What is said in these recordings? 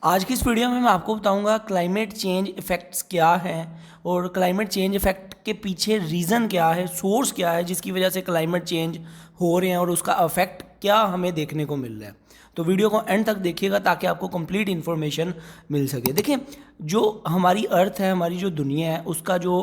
आज की इस वीडियो में मैं आपको बताऊंगा क्लाइमेट चेंज इफ़ेक्ट्स क्या हैं और क्लाइमेट चेंज इफ़ेक्ट के पीछे रीज़न क्या है, सोर्स क्या है जिसकी वजह से क्लाइमेट चेंज हो रहे हैं और उसका इफ़ेक्ट क्या हमें देखने को मिल रहा है। तो वीडियो को एंड तक देखिएगा ताकि आपको कंप्लीट इन्फॉर्मेशन मिल सके। देखिए, जो हमारी अर्थ है, हमारी जो दुनिया है, उसका जो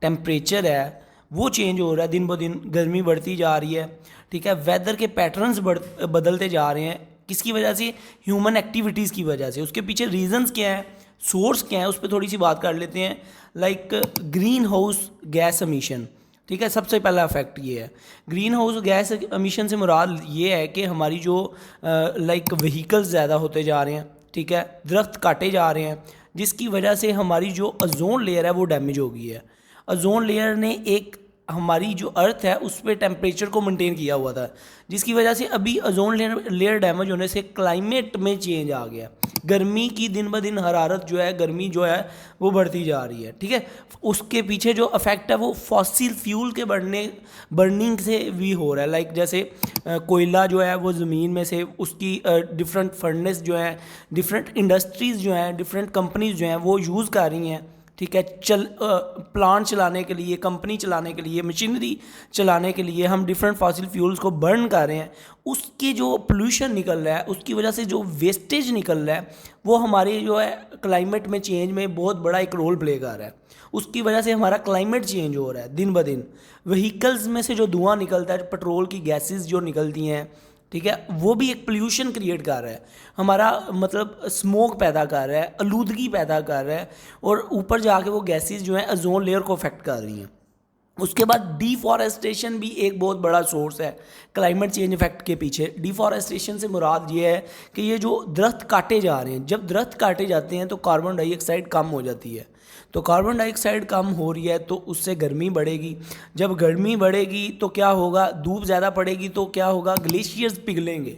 टेम्परेचर है वो चेंज हो रहा है। दिन ब दिन गर्मी बढ़ती जा रही है, ठीक है। वेदर के पैटर्न्स बदलते जा रहे हैं। किसकी वजह से? ह्यूमन एक्टिविटीज़ की वजह से। उसके पीछे रीजंस क्या है, सोर्स क्या है, उस पर थोड़ी सी बात कर लेते हैं। Like green house gas emission, ठीक है। सबसे पहला इफेक्ट ये है। ग्रीन हाउस गैस एमिशन से मुराद ये है कि हमारी जो लाइक व्हीकल्स ज़्यादा होते जा रहे हैं, ठीक है, दरख्त काटे जा रहे हैं, जिसकी वजह से हमारी जो ओजोन लेयर है वो डैमेज हो गई है। ओजोन लेयर ने एक हमारी जो अर्थ है उस पर टेम्परेचर को मेंटेन किया हुआ था, जिसकी वजह से अभी ओजोन लेयर डैमेज होने से क्लाइमेट में चेंज आ गया। गर्मी की दिन ब दिन हरारत जो है, गर्मी जो है वो बढ़ती जा रही है, ठीक है। उसके पीछे जो इफेक्ट है वो फॉसिल फ्यूल के बर्निंग से भी हो रहा है। लाइक जैसे कोयला जो है वो ज़मीन में से उसकी डिफरेंट फर्नेस जो है, डिफरेंट इंडस्ट्रीज़ जो हैं, डिफरेंट कंपनीज जो हैं वो यूज़ कर रही हैं, ठीक है। प्लांट चलाने के लिए, कंपनी चलाने के लिए, मशीनरी चलाने के लिए हम डिफरेंट फॉसिल फ्यूल्स को बर्न कर रहे हैं। उसके जो पोल्यूशन निकल रहा है, उसकी वजह से जो वेस्टेज निकल रहा है वो हमारे जो है क्लाइमेट में चेंज में बहुत बड़ा एक रोल प्ले कर रहा है। उसकी वजह से हमारा क्लाइमेट चेंज हो रहा है दिन ब दिन। व्हीकल्स में से जो धुआं निकलता है, पेट्रोल की गैसेस जो निकलती हैं, ठीक है, वो भी एक पोल्यूशन क्रिएट कर रहा है। हमारा मतलब स्मोक पैदा कर रहा है, आलूदगी पैदा कर रहा है, और ऊपर जाके वो गैसेस जो हैं ओजोन लेयर को अफेक्ट कर रही हैं। उसके बाद डिफॉरेस्टेशन भी एक बहुत बड़ा सोर्स है क्लाइमेट चेंज इफेक्ट के पीछे। डिफॉरेस्टेशन से मुराद ये है कि ये जो दरख्त काटे जा रहे हैं, जब दरख्त काटे जाते हैं तो कार्बन डाइऑक्साइड कम हो जाती है। तो कार्बन डाइऑक्साइड कम हो रही है तो उससे गर्मी बढ़ेगी। जब गर्मी बढ़ेगी तो क्या होगा? धूप ज़्यादा पड़ेगी तो क्या होगा? ग्लेशियर्स पिघलेंगे।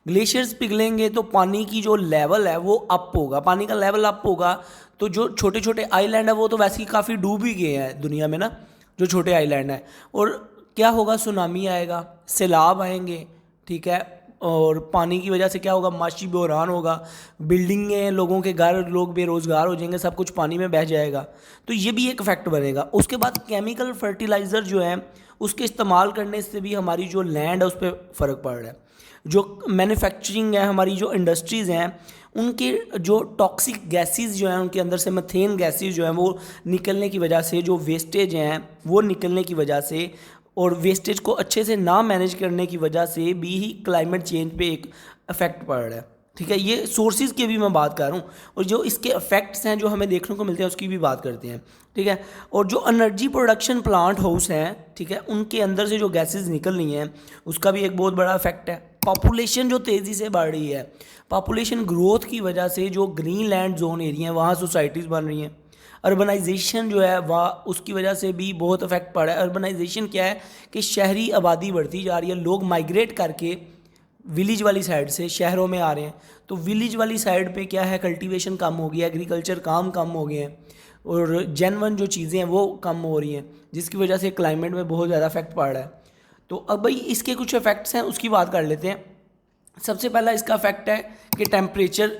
ग्लेशियर्स पिघलेंगे तो पानी की जो लेवल है वो अप होगा, पानी का लेवल अप होगा। तो जो छोटे छोटे आइलैंड है वो तो वैसे ही काफ़ी डूब ही गए हैं दुनिया में ना, जो छोटे आइलैंड हैं। और क्या होगा? सुनामी आएगा, सैलाब आएंगे, ठीक है। और पानी की वजह से क्या होगा? माशी बहरान होगा, बिल्डिंगें, लोगों के घर, लोग बेरोज़गार हो जाएंगे, सब कुछ पानी में बह जाएगा। तो ये भी एक फैक्ट बनेगा। उसके बाद केमिकल फर्टिलाइज़र जो है उसके इस्तेमाल करने से भी हमारी जो लैंड है उस पर फ़र्क पड़ रहा है। जो मैन्युफैक्चरिंग है, हमारी जो इंडस्ट्रीज़ हैं, उनके जो टॉक्सिक गैसेस जो हैं, उनके अंदर से मीथेन गैसेस जो हैं वो निकलने की वजह से, जो वेस्टेज हैं वो निकलने की वजह से, और वेस्टेज को अच्छे से ना मैनेज करने की वजह से भी ही क्लाइमेट चेंज पे एक इफेक्ट पड़ रहा है, ठीक है। ये सोर्सेज की भी मैं बात कर रहा हूँ, और जो इसके इफेक्ट्स हैं जो हमें देखने को मिलते हैं उसकी भी बात करते हैं, ठीक है। और जो एनर्जी प्रोडक्शन प्लांट हाउस हैं, ठीक है, उनके अंदर से जो गैसेस निकल रही हैं उसका भी एक बहुत बड़ा इफेक्ट है। पॉपुलेशन जो तेज़ी से बढ़ रही है, पॉपुलेशन ग्रोथ की वजह से जो ग्रीन लैंड जोन एरिया हैं वहाँ सोसाइटीज़ बन रही हैं। अर्बनाइजेशन जो है वह उसकी वजह से भी बहुत इफेक्ट पड़ा है। अर्बनाइजेशन क्या है कि शहरी आबादी बढ़ती जा रही है, लोग माइग्रेट करके विलेज वाली साइड से शहरों में आ रहे हैं। तो विलेज वाली साइड पे क्या है? कल्टीवेशन कम हो गया, एग्रीकल्चर काम कम हो गए हैं, और जेन्युइन जो चीज़ें हैं वो कम हो रही हैं, जिसकी वजह से क्लाइमेट में बहुत ज़्यादा इफेक्ट पड़ रहा है। तो अब भाई इसके कुछ इफेक्ट्स हैं, उसकी बात कर लेते हैं। सबसे पहला इसका इफेक्ट है कि टेम्परेचर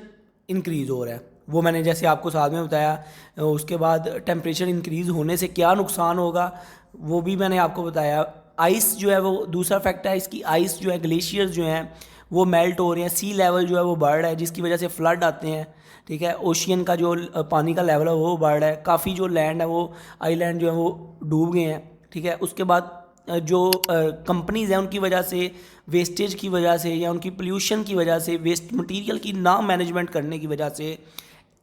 इंक्रीज़ हो रहा है, वो मैंने जैसे आपको साथ में बताया। उसके बाद टेम्परेचर इंक्रीज़ होने से क्या नुकसान होगा वो भी मैंने आपको बताया। आइस जो है वो दूसरा फैक्ट है। इसकी आइस जो है, ग्लेशियर्स जो हैं वो मेल्ट हो रहे हैं, सी लेवल जो है वो बढ़ रहा है, जिसकी वजह से फ्लड आते हैं, ठीक है। ओशियन का जो पानी का लेवल है वो बढ़ रहा है, काफ़ी जो लैंड है वो आइलैंड जो है वो डूब गए हैं, ठीक है। उसके बाद जो कंपनीज़ हैं उनकी वजह से, वेस्टेज की वजह से, या उनकी पोल्यूशन की वजह से, वेस्ट मटेरियल की ना मैनेजमेंट करने की वजह से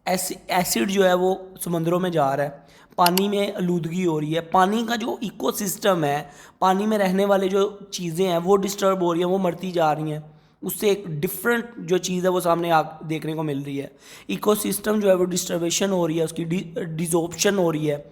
एसिड जो है वो समंदरों में जा रहा है, पानी में आलूदगी हो रही है। पानी का जो इकोसिस्टम है, पानी में रहने वाले जो चीज़ें हैं वो डिस्टर्ब हो रही हैं, वो मरती जा रही हैं। उससे एक डिफरेंट जो चीज़ है वो सामने देखने को मिल रही है। इकोसिस्टम जो है वो डिस्टर्बेशन हो रही है, उसकी डिसॉर्प्शन हो रही है।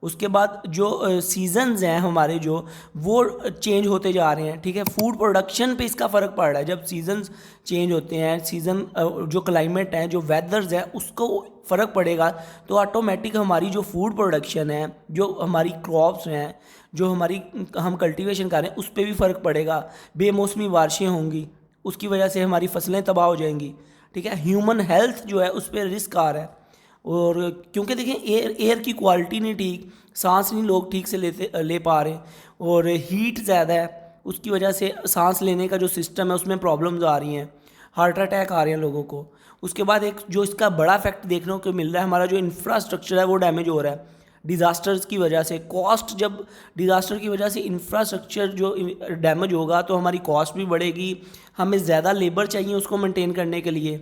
उसके बाद जो सीजन्स हैं हमारे जो, वो चेंज होते जा रहे हैं, ठीक है। फूड प्रोडक्शन पे इसका फ़र्क पड़ रहा है। जब सीजन्स चेंज होते हैं, सीज़न जो क्लाइमेट है, जो वेदर्स है, उसको फ़र्क पड़ेगा तो ऑटोमेटिक हमारी जो फूड प्रोडक्शन है, जो हमारी क्रॉप्स हैं, जो हमारी हम कल्टीवेशन कर रहे हैं, उस पर भी फ़र्क पड़ेगा। बेमौसमी बारिशें होंगी, उसकी वजह से हमारी फसलें तबाह हो जाएंगी, ठीक है, ह्यूमन हेल्थ जो है उस पर रिस्क आ रहा है। और क्योंकि देखें एयर की क्वालिटी नहीं ठीक, सांस नहीं लोग ठीक से ले पा रहे, और हीट ज़्यादा है, उसकी वजह से सांस लेने का जो सिस्टम है उसमें प्रॉब्लम्स आ रही हैं, हार्ट अटैक आ रहे हैं लोगों को। उसके बाद एक जो इसका बड़ा फैक्ट देखने को मिल रहा है, हमारा जो इंफ्रास्ट्रक्चर है वो डैमेज हो रहा है डिज़ास्टर्स की वजह से। कॉस्ट, जब डिज़ास्टर की वजह से इंफ्रास्ट्रक्चर जो डैमेज होगा तो हमारी कॉस्ट भी बढ़ेगी, हमें ज़्यादा लेबर चाहिए उसको मेंटेन करने के लिए,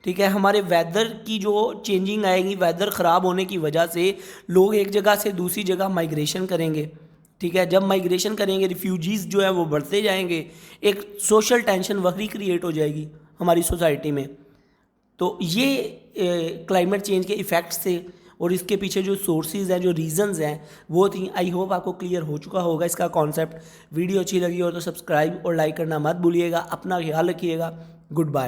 ठीक है। हमारे वेदर की जो चेंजिंग आएगी, वेदर ख़राब होने की वजह से लोग एक जगह से दूसरी जगह माइग्रेशन करेंगे, ठीक है। जब माइग्रेशन करेंगे, रिफ्यूजीज़ जो है वो बढ़ते जाएंगे, एक सोशल टेंशन वही क्रिएट हो जाएगी हमारी सोसाइटी में। तो ये क्लाइमेट चेंज के इफ़ेक्ट्स थे, और इसके पीछे जो सोर्सेज हैं, जो रीज़न्स हैं वो थी। आई होप आपको क्लियर हो चुका होगा इसका कॉन्सेप्ट। वीडियो अच्छी लगी हो तो सब्सक्राइब और लाइक करना मत भूलिएगा। अपना ख्याल रखिएगा। Good bye.